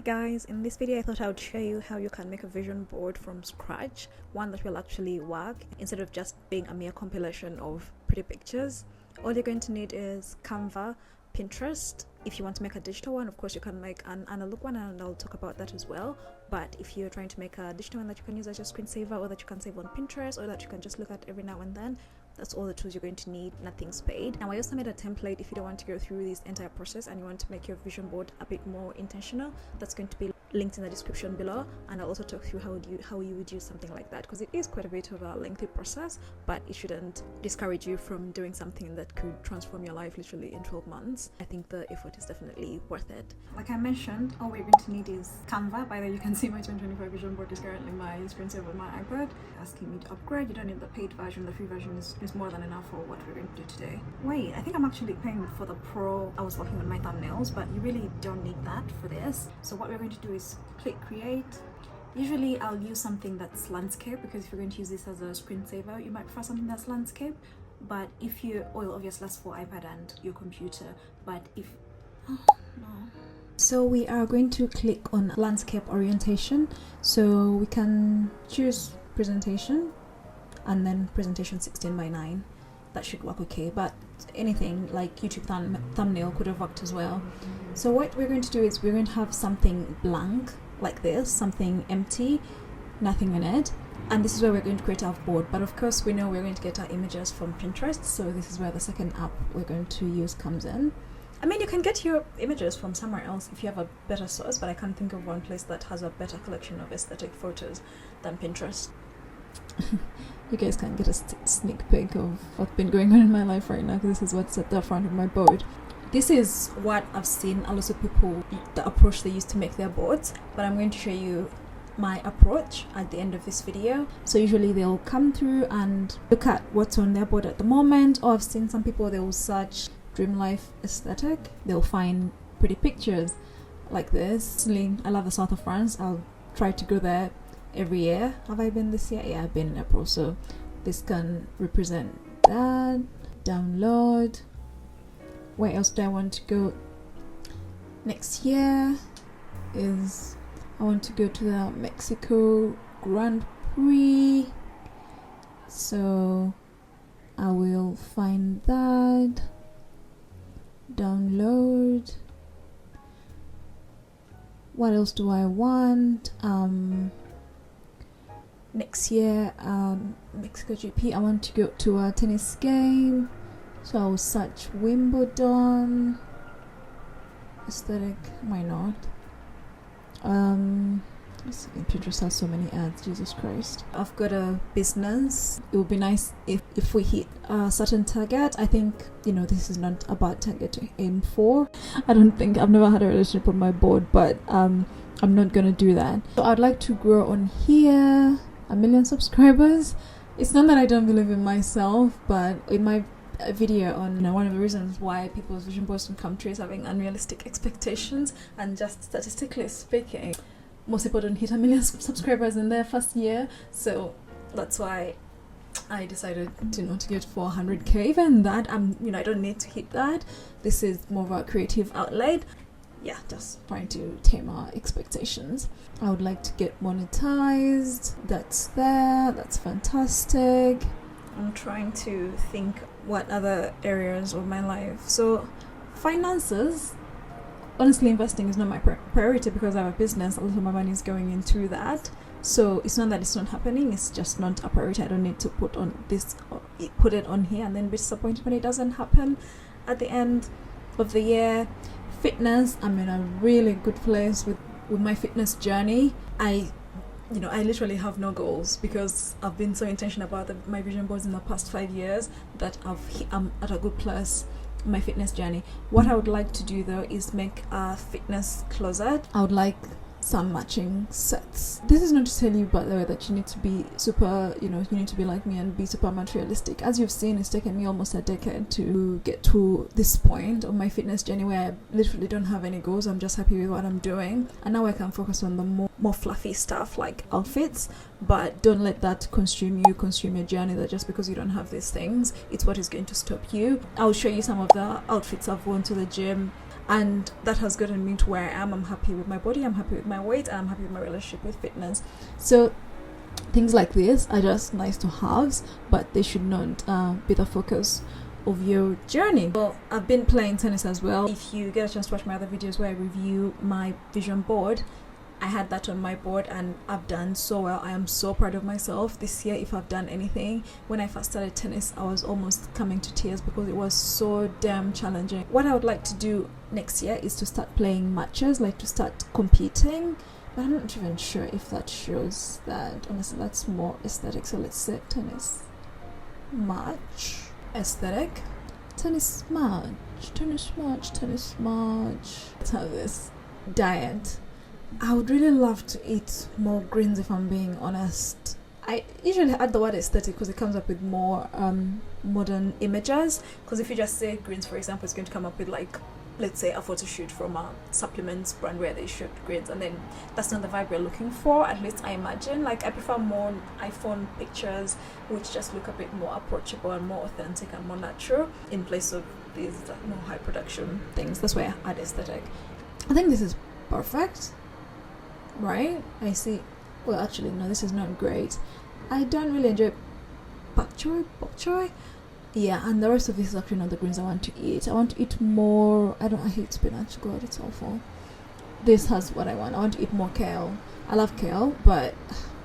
guys, in this video I thought I would show you how you can make a vision board from scratch, one that will actually work instead of just being a mere compilation of pretty pictures. All you're going to need is Canva, Pinterest. If you want to make a digital one, of course you can make an analog one, and I'll talk about that as well. But if you're trying to make a digital one that you can use as your screensaver, or that you can save on Pinterest, or that you can just look at every now and then, that's all the tools you're going to need. Nothing's paid. Now I also made a template if you don't want to go through this entire process and you want to make your vision board a bit more intentional. That's going to be linked in the description below, and I'll also talk through how you would use something like that, because it is quite a bit of a lengthy process, but it shouldn't discourage you from doing something that could transform your life literally in 12 months. I think the effort is definitely worth it. Like I mentioned, all we're going to need is Canva. By the way, you can see my 2025 vision board is currently my screensaver on my iPad. Asking me to upgrade. You don't need the paid version. The free version is more than enough for what we're going to do today. Wait, I think I'm actually paying for the pro. I was working on my thumbnails, but you really don't need that for this. So what we're going to do is click create. Usually I'll use something that's landscape, because if you're going to use this as a screensaver, you might prefer something that's landscape. But if you, well, obviously that's for iPad and your computer, but if no. So we are going to click on landscape orientation, so we can choose presentation and then presentation 16:9. That should work okay, but anything like YouTube thumbnail could have worked as well. So what we're going to do is we're going to have something blank like this, something empty, nothing in it, and this is where we're going to create our board. But of course we know we're going to get our images from Pinterest, so this is where the second app we're going to use comes in. I mean, you can get your images from somewhere else if you have a better source, but I can't think of one place that has a better collection of aesthetic photos than Pinterest. You guys can get a sneak peek of what's been going on in my life right now, because this is what's at the front of my board. This is what I've seen a lot of people, the approach they use to make their boards, but I'm going to show you my approach at the end of this video. So usually they'll come through and look at what's on their board at the moment, or I've seen some people, they will search dream life aesthetic, they'll find pretty pictures like this. I love the south of France. I'll try to go there every year. Have I been this year? Yeah, I've been in April, so this can represent that. Download. Where else do I want to go? Next year is I want to go to the Mexico Grand Prix, so I will find that. Download. What else do I want? Next year, Mexico GP, I want to go to a tennis game, so I'll search Wimbledon aesthetic. Why not? Pinterest has so many ads, Jesus Christ. I've got a business. It would be nice if we hit a certain target. I think, you know, this is not a bad target to aim for. I've never had a relationship on my board, but I'm not gonna do that. So I'd like to grow on here 1 million subscribers. It's not that I don't believe in myself, but in my video on, you know, one of the reasons why people's vision boards don't come true is having unrealistic expectations, and just statistically speaking, most people don't hit 1 million subscribers in their first year. So that's why I decided to go for 100k. Even that, I don't need to hit that. This is more of a creative outlet. Yeah, just trying to tame our expectations. I would like to get monetized. That's there. That's fantastic. I'm trying to think what other areas of my life. So finances, honestly, investing is not my priority, because I have a business. A lot of my money is going into that. So it's not that it's not happening, it's just not a priority. I don't need to put it on here and then be disappointed when it doesn't happen at the end of the year. Fitness, I'm in a really good place with my fitness journey. I literally have no goals, because I've been so intentional about my vision boards in the past 5 years that I'm at a good place in my fitness journey. What I would like to do though is make a fitness closet. I would like some matching sets. This is not to tell you, by the way, that you need to be super, you need to be like me and be super materialistic. As you've seen, it's taken me almost a decade to get to this point of my fitness journey where I literally don't have any goals. I'm just happy with what I'm doing, and now I can focus on the more fluffy stuff like outfits. But don't let that consume your journey, that just because you don't have these things, it's what is going to stop you. I'll show you some of the outfits I've worn to the gym. and that has gotten me to where I am. I'm happy with my body, I'm happy with my weight, and I'm happy with my relationship with fitness. So things like this are just nice to have, but they should not be the focus of your journey. Well, I've been playing tennis as well. If you get a chance to watch my other videos where I review my vision board, I had that on my board and I've done so well. I am so proud of myself this year. If I've done anything, when I first started tennis, I was almost coming to tears because it was so damn challenging. What I would like to do next year is to start playing matches, like to start competing, but I'm not even sure if that shows that. Honestly, that's more aesthetic. So let's say tennis match, aesthetic, tennis match, tennis match, tennis match. Let's have this. Diet. I would really love to eat more greens, if I'm being honest. I usually add the word aesthetic because it comes up with more modern images. Because if you just say greens, for example, it's going to come up with, like, let's say a photo shoot from a supplements brand where they shoot greens, and then that's not the vibe we're looking for, at least I imagine. Like, I prefer more iPhone pictures which just look a bit more approachable and more authentic and more natural in place of these more high production things. That's why I add aesthetic. I think this is perfect, right? I see. Well, actually no, this is not great. I don't really enjoy bok choy. Yeah, and the rest of this is actually not the greens I want to eat. I want to eat more. I hate spinach. God, it's awful. This has what I want. I want to eat more kale. I love kale, but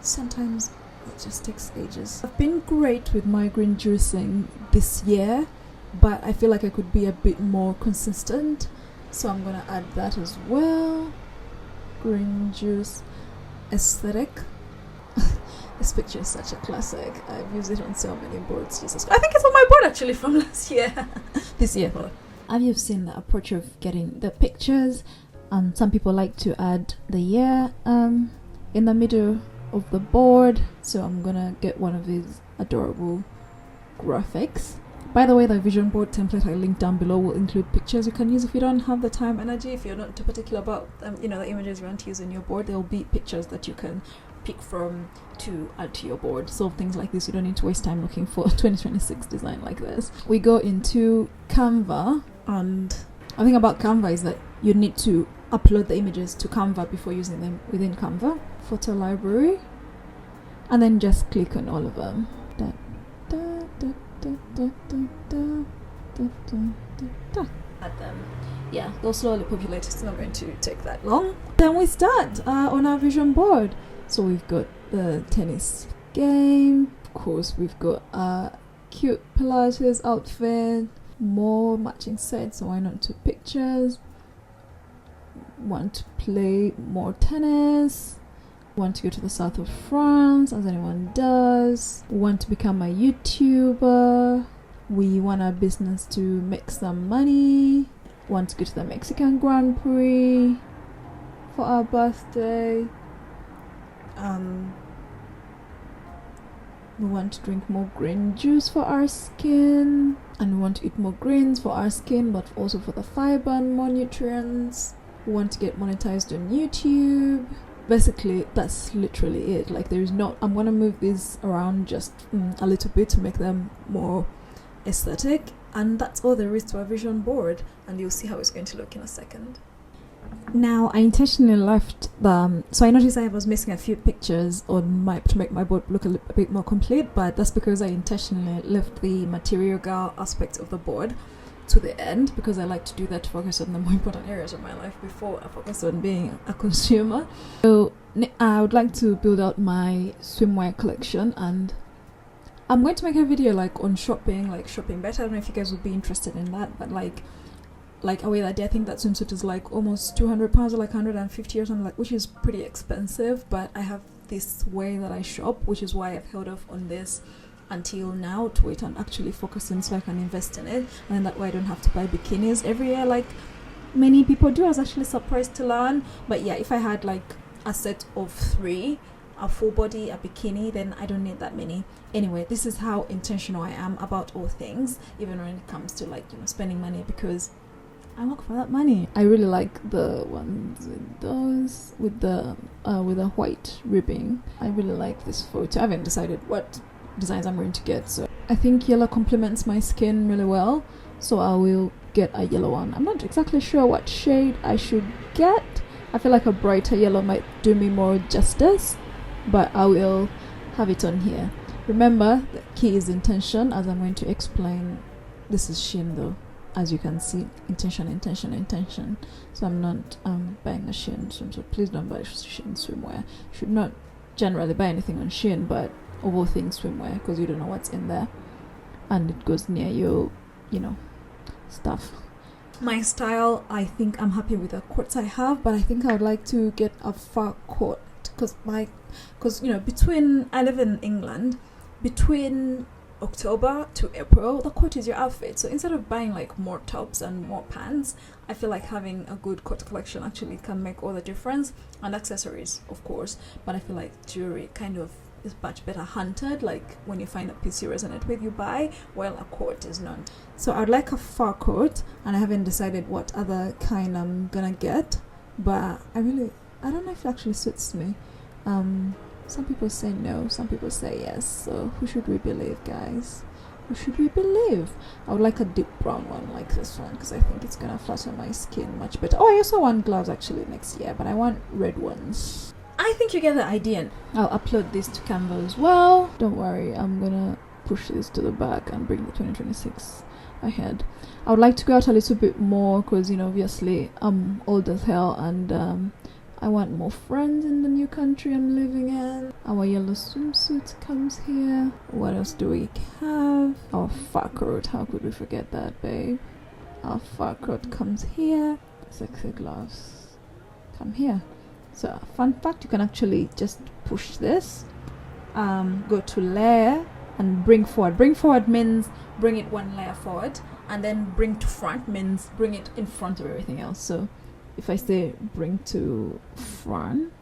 sometimes it just takes ages. I've been great with my green juicing this year, but I feel like I could be a bit more consistent. So I'm gonna add that as well. Green juice, aesthetic. This picture is such a classic. I've used it on so many boards. Jesus Christ. I think it's on my board actually from last year. This year. Have you seen the approach of getting the pictures? Some people like to add the year in the middle of the board. So I'm gonna get one of these adorable graphics. By the way, the vision board template I linked down below will include pictures you can use if you don't have the time, energy, if you're not too particular about the images you want to use in your board. There will be pictures that you can pick from to add to your board. So things like this, you don't need to waste time looking for a 2026 design like this. We go into Canva, and the thing about Canva is that you need to upload the images to Canva before using them within Canva. Photo library, and then just click on all of them. Add them. Yeah, they'll slowly populate. It's not going to take that long. Then we start on our vision board. So we've got the tennis game. Of course, we've got a cute Pilates outfit. More matching sets, so why not 2 pictures? Want to play more tennis. Want to go to the south of France, as anyone does. Want to become a YouTuber. We want our business to make some money. Want to go to the Mexican Grand Prix for our birthday. We want to drink more green juice for our skin, and we want to eat more greens for our skin, but also for the fiber and more nutrients. We want to get monetized on YouTube. Basically, that's literally it. Like, there is not. I'm gonna move these around just a little bit to make them more aesthetic, and that's all there is to our vision board, and you'll see how it's going to look in a second. Now, I intentionally left so I noticed I was missing a few pictures on to make my board look a bit more complete, but that's because I intentionally left the material girl aspect of the board to the end, because I like to do that to focus on the more important areas of my life before I focus on being a consumer. So I would like to build out my swimwear collection, and I'm going to make a video like on shopping, like shopping better. I don't know if you guys would be interested in that, but like away that day, I think that swimsuit is like almost 200 pounds or like 150 or something, like, which is pretty expensive. But I have this way that I shop, which is why I've held off on this until now to wait and actually focus on, so I can invest in it, and that way I don't have to buy bikinis every year like many people do. I was actually surprised to learn. But yeah, if I had like a set of 3, a full body, a bikini, then I don't need that many. Anyway, this is how intentional I am about all things, even when it comes to like spending money, because I work for that money. I really like the ones with those with the white ribbing. I really like this photo. I haven't decided what designs I'm going to get, so I think yellow complements my skin really well, so I will get a yellow one. I'm not exactly sure what shade I should get. I feel like a brighter yellow might do me more justice, but I will have it on here. Remember, the key is intention, as I'm going to explain. This is Shein though, as you can see. Intention. So I'm not buying a Shein swimsuit. So please don't buy Shein swimwear. You should not generally buy anything on Shein, but of all things swimwear, because you don't know what's in there, and it goes near your, stuff. My style, I think I'm happy with the coats I have, but I think I would like to get a fur coat, because between, I live in England, between October to April, the coat is your outfit. So instead of buying like more tops and more pants, I feel like having a good coat collection actually can make all the difference, and accessories of course, but I feel like jewelry kind of is much better hunted. Like when you find a piece you resonate with, you buy, while a coat is not. So I'd like a fur coat, and I haven't decided what other kind I'm gonna get, but I don't know if it actually suits me. Some people say no, some people say yes, so who should we believe, guys? Who should we believe? I would like a deep brown one like this one, because I think it's gonna flatter my skin much better. Oh, I also want gloves actually next year, but I want red ones. I think you get the idea. I'll upload this to Canva as well. Don't worry, I'm gonna push this to the back and bring the 2026 ahead. I would like to go out a little bit more, because obviously I'm old as hell, and I want more friends in the new country I'm living in. Our yellow swimsuit comes here. What else do we have? Our fur coat. How could we forget that, babe? Our fur coat comes here. Sexy gloves come here. So, fun fact, you can actually just push this, go to layer, and bring forward. Bring forward means bring it one layer forward, and then bring to front means bring it in front of everything else. So if I say bring to front,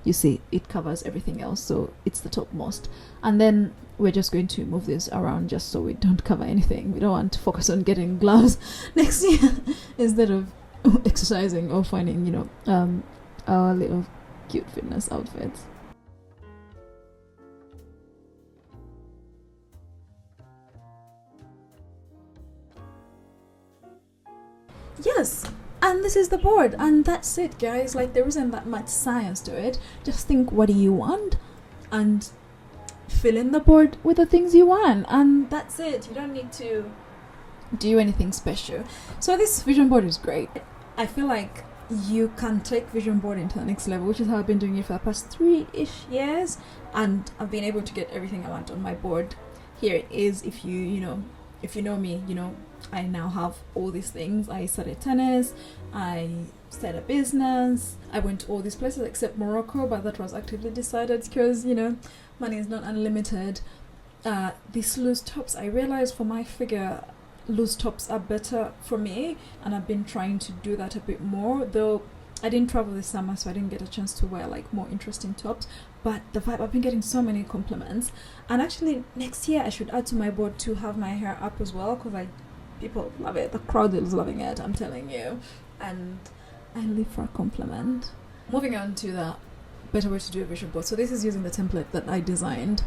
you see it covers everything else, so it's the topmost. And then we're just going to move this around just so we don't cover anything. We don't want to focus on getting gloves next year instead of exercising or finding our little cute fitness outfits. Yes, and this is the board, and that's it, guys. Like, there isn't that much science to it. Just think, what do you want, and fill in the board with the things you want, and that's it. You don't need to do anything special. So this vision board is great. I feel like you can take vision board into the next level, which is how I've been doing it for the past 3-ish years, and I've been able to get everything I want on my board. Here it is. If you know me, I now have all these things. I studied tennis, I started a business, I went to all these places except Morocco, but that was actively decided because money is not unlimited. These loose tops, I realized for my figure, loose tops are better for me, and I've been trying to do that a bit more, though I didn't travel this summer, so I didn't get a chance to wear like more interesting tops. But the vibe, I've been getting so many compliments, and actually next year I should add to my board to have my hair up as well, because people love it. The crowd is loving it, I'm telling you, and I live for a compliment. Moving on to the better way to do a vision board. So this is using the template that I designed,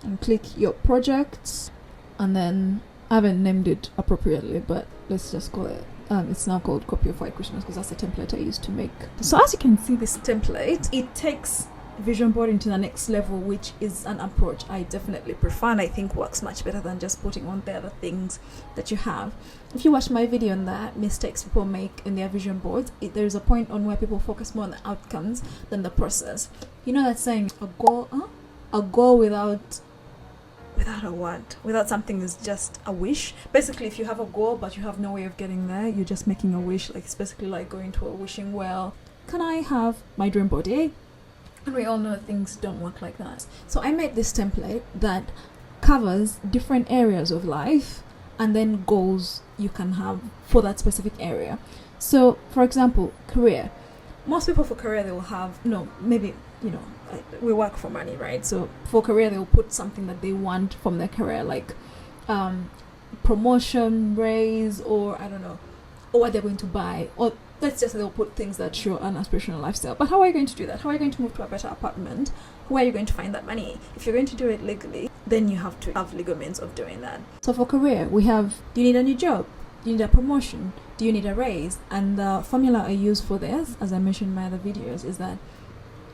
and click your projects, and then I haven't named it appropriately, but let's just call it it's now called Copy of White Christmas, because that's the template I used to make. So as you can see, this template, it takes vision board into the next level, which is an approach I definitely prefer, and I think works much better than just putting on there the things that you have. If you watch my video on the mistakes people make in their vision boards, there's a point on where people focus more on the outcomes than the process. That saying, a goal without a what? Without something is just a wish. Basically, if you have a goal but you have no way of getting there, you're just making a wish. Like, it's basically like going to a wishing well. Can I have my dream body? And we all know things don't work like that. So I made this template that covers different areas of life, and then goals you can have for that specific area. So, for example, career. Most people for career, they will have, we work for money, right? So for career, they'll put something that they want from their career, like promotion, raise, or I don't know, or what they're going to buy, or let's just say they'll put things that show an aspirational lifestyle. But how are you going to do that? How are you going to move to a better apartment? Where are you going to find that money? If you're going to do it legally, then you have to have legal means of doing that. So for career, we have, do you need a new job? Do you need a promotion? Do you need a raise? And the formula I use for this, as I mentioned in my other videos, is that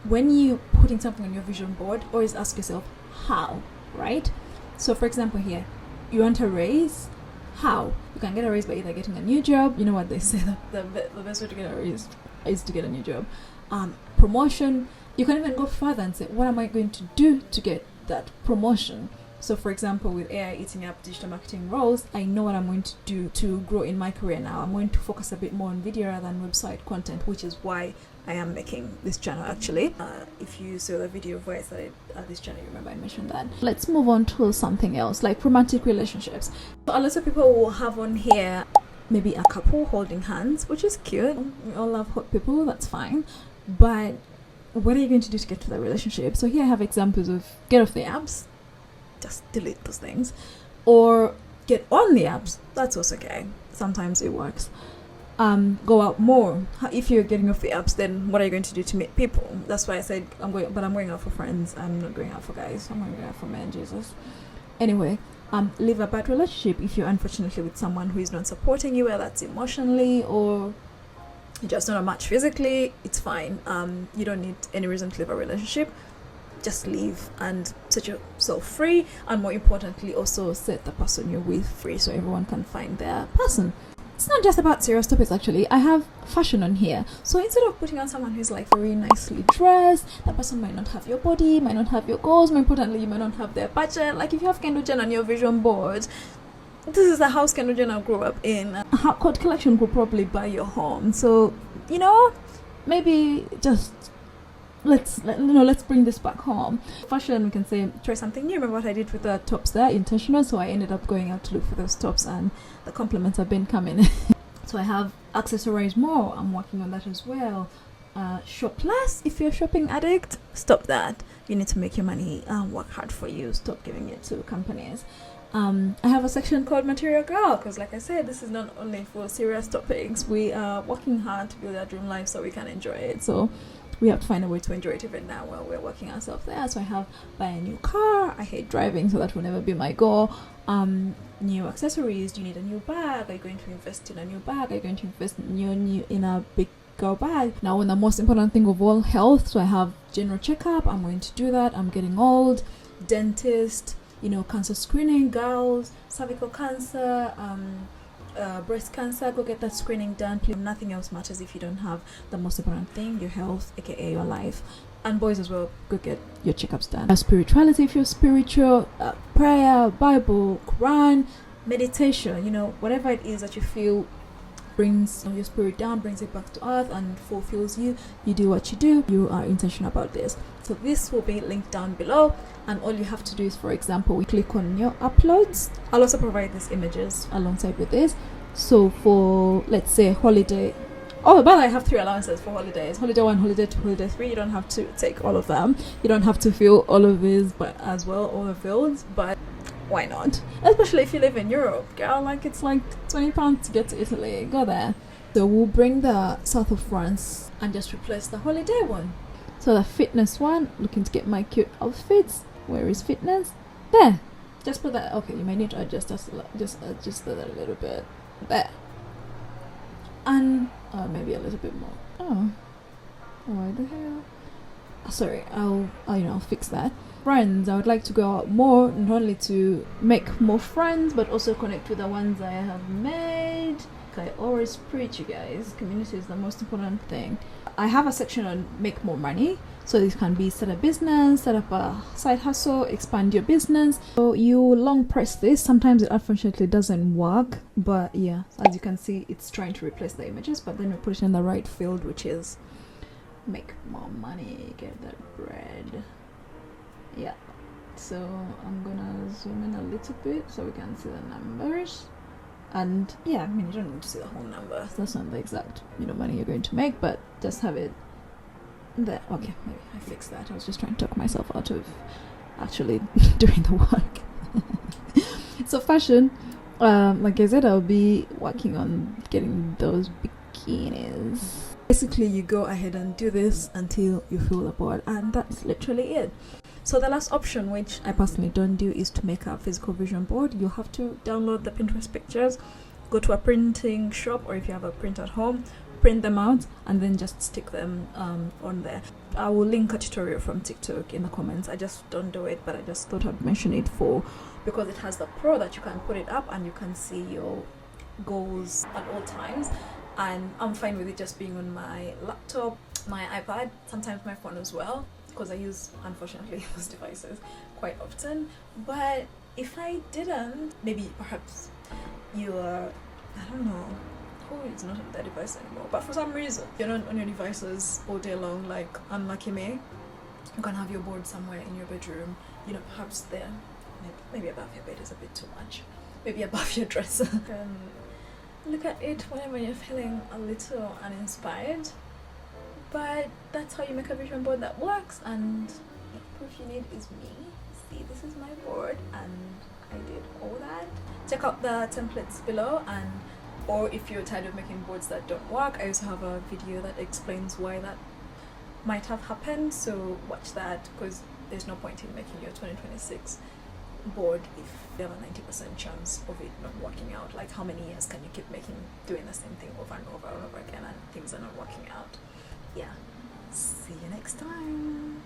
when you putting something on your vision board, always ask yourself how, right? So for example here, you want a raise. How? You can get a raise by either getting a new job. You know what they say, the best way to get a raise is to get a new job. Promotion. You can even go further and say, what am I going to do to get that promotion? So for example, with AI eating up digital marketing roles, I know what I'm going to do to grow in my career now. I'm going to focus a bit more on video rather than website content, which is why I am making this channel actually. If you saw the video of where I started this channel, you remember I mentioned that. Let's move on to something else, like romantic relationships. So a lot of people will have on here maybe a couple holding hands, which is cute. We all love hot people, that's fine. But what are you going to do to get to that relationship? So here I have examples of get off the apps, just delete those things, or get on the apps. That's also okay. Sometimes it works. Go out more. If you're getting off the apps, then what are you going to do to meet people? That's why I said I'm going out for friends. I'm not going out for guys. I'm going out for men, Jesus. Anyway, leave a bad relationship if you're unfortunately with someone who is not supporting you, whether that's emotionally or just not a match physically. It's fine. You don't need any reason to leave a relationship. Just leave and set yourself free, and more importantly also set the person you're with free so everyone can find their person. It's not just about serious topics actually. I have fashion on here, so instead of putting on someone who's like very nicely dressed, that person might not have your body, might not have your goals, more importantly you might not have their budget. Like if you have Kendall Jenner on your vision board, this is the house Kendall Jenner grew up in. A hot coat collection could probably buy your home. So you know, maybe just let's bring this back home. Fashion, we can say try something new. Remember what I did with the tops there, intentional. So I ended up going out to look for those tops, and the compliments have been coming. So I have accessorize more. I'm working on that as well. Shop less. If you're a shopping addict, stop that. You need to make your money work hard for you. Stop giving it to companies. I have a section called Material Girl, because like I said, this is not only for serious topics. We are working hard to build our dream life so we can enjoy it. So we have to find a way to enjoy it even now while we're working ourselves there. So I have buy a new car. I hate driving, so that will never be my goal. New accessories. Do you need a new bag? Are you going to invest in a new bag? Are you going to invest in a big girl bag? Now, on the most important thing of all, health. So I have general checkup. I'm going to do that. I'm getting old. Dentist. Cancer screening, girls, cervical cancer, breast cancer, go get that screening done. Please, nothing else matters if you don't have the most important thing, your health, aka your life. And boys as well, go get your checkups done. Spirituality, if you're spiritual, prayer, Bible, Quran, meditation, whatever it is that you feel brings your spirit down, brings it back to earth and fulfills you. You do what you do. You are intentional about this. So this will be linked down below, and all you have to do is, for example, we click on your uploads. I'll also provide these images alongside with this. So for, let's say, holiday. Oh, but I have 3 allowances for holidays. Holiday 1, holiday 2, holiday 3. You don't have to take all of them. You don't have to fill all of these, but as well, all the fields. But why not? Especially if you live in Europe, girl. Like it's like £20 to get to Italy. Go there. So we'll bring the south of France and just replace the holiday one. So the fitness one, looking to get my cute outfits. Where is fitness? There. Just put that. Okay, you may need to adjust that a little bit. There. And maybe a little bit more. Oh, why the hell? Sorry, I'll fix that. Friends, I would like to go out more, not only to make more friends, but also connect with the ones I have made. I always preach, you guys, community is the most important thing. I have a section on make more money. So this can be set a business, set up a side hustle, expand your business. So you long press this. Sometimes it unfortunately doesn't work, but yeah, as you can see, it's trying to replace the images, but then we put it in the right field, which is make more money, get that bread. Yeah, so I'm gonna zoom in a little bit so we can see the numbers. And yeah, I mean, you don't need to see the whole number. That's not the exact money you're going to make, but just have it there. Okay, maybe I fixed that. I was just trying to talk myself out of actually doing the work. So fashion, like I said, I'll be working on getting those bikinis. Basically, you go ahead and do this until you feel bored, and that's literally it. So the last option, which I personally don't do, is to make a physical vision board. You have to download the Pinterest pictures go to a printing shop, or if you have a print at home, print them out and then just stick them on there. I will link a tutorial from TikTok in the comments. I just don't do it, but I just thought I'd mention it because it has the pro that you can put it up and you can see your goals at all times, and I'm fine with it just being on my laptop, my iPad, sometimes my phone as well, because I use, unfortunately, those devices quite often. But if I didn't, maybe perhaps you're, I don't know, who is not on their device anymore, but for some reason you're not on your devices all day long, like unlucky me. You can have your board somewhere in your bedroom, you know, perhaps there, maybe above your bed is a bit too much, maybe above your dresser. Look at it whenever you're feeling a little uninspired. But that's how you make a vision board that works, and the proof you need is me. See, this is my board and I did all that. Check out the templates below, or if you're tired of making boards that don't work, I also have a video that explains why that might have happened, so watch that, because there's no point in making your 2026 board if you have a 90% chance of it not working out. Like, how many years can you keep doing the same thing over and over and over again and things are not working out? Yeah, see you next time.